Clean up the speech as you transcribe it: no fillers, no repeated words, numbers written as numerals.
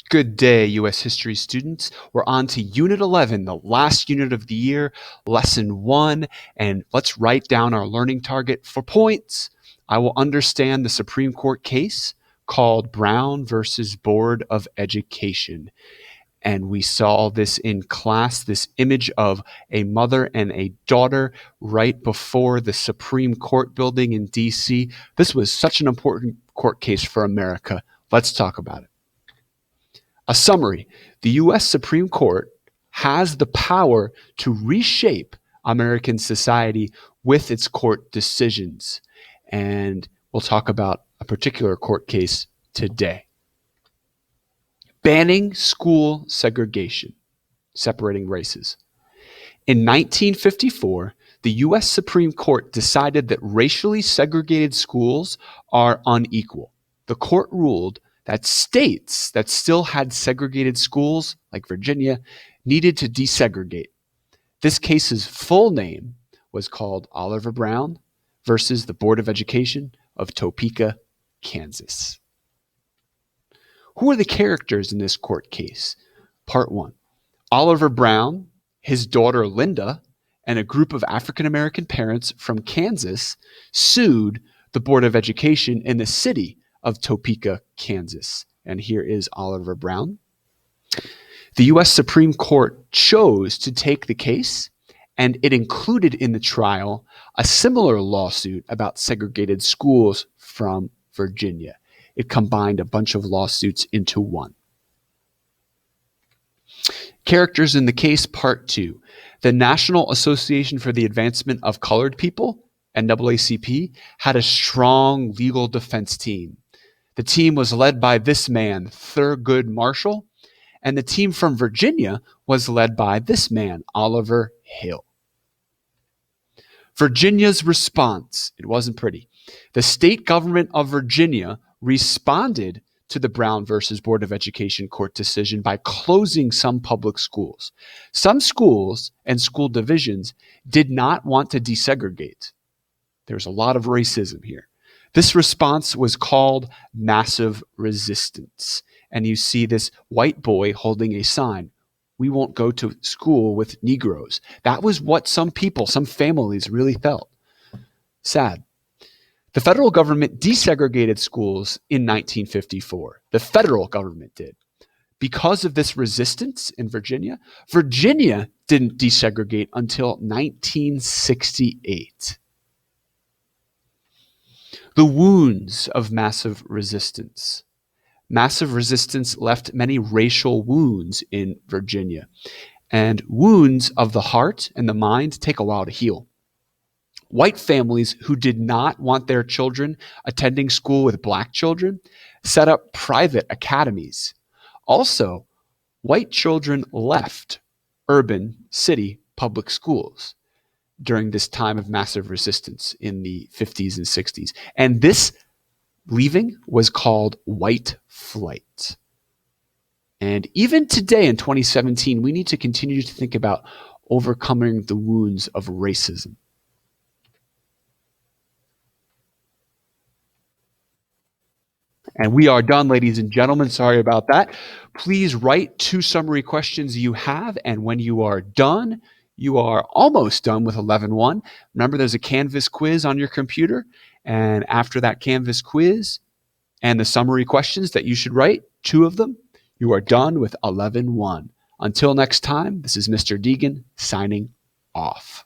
Good day, U.S. history students. We're on to Unit 11, the last unit of the year, Lesson 1, and let's write down our learning target for points. I will understand the Supreme Court case called Brown versus Board of Education. And we saw this in class, this image of a mother and a daughter right before the Supreme Court building in D.C. This was such an important court case for America. Let's talk about it. A summary: the U.S. Supreme Court has the power to reshape American society with its court decisions. And we'll talk about a particular court case today. Banning school segregation, separating races. In 1954, the U.S. Supreme Court decided that racially segregated schools are unequal. The court ruled that states that still had segregated schools, like Virginia, needed to desegregate. This case's full name was called Oliver Brown versus the Board of Education of Topeka, Kansas. Who are the characters in this court case? Part 1. Oliver Brown, his daughter Linda, and a group of African-American parents from Kansas sued the Board of Education in the city of Topeka, Kansas. And here is Oliver Brown. The U.S. Supreme Court chose to take the case, and it included in the trial a similar lawsuit about segregated schools from Virginia. It combined a bunch of lawsuits into one. Characters in the case, Part 2. The National Association for the Advancement of Colored People, NAACP, had a strong legal defense team. The team was led by this man, Thurgood Marshall, and the team from Virginia was led by this man, Oliver Hill. Virginia's response: it wasn't pretty. The state government of Virginia responded to the Brown versus Board of Education court decision by closing some public schools. Some schools and school divisions did not want to desegregate. There's a lot of racism here. This response was called massive resistance. And you see this white boy holding a sign: "We won't go to school with Negroes." That was what some people, some families really felt. Sad. The federal government desegregated schools in 1954. The federal government did. Because of this resistance in Virginia, Virginia didn't desegregate until 1968. The wounds of massive resistance. Massive resistance left many racial wounds in Virginia. And wounds of the heart and the mind take a while to heal. White families who did not want their children attending school with black children set up private academies. Also, white children left urban city public schools during this time of massive resistance in the 50s and 60s. And this leaving was called white flight. And even today in 2017, we need to continue to think about overcoming the wounds of racism. And we are done, ladies and gentlemen. Sorry about that. Please write 2 summary questions you have, and when you are done, you are almost done with 11-1. Remember, there's a Canvas quiz on your computer, and after that Canvas quiz and the summary questions that you should write, 2 of them, you are done with 11-1. Until next time, this is Mr. Deegan signing off.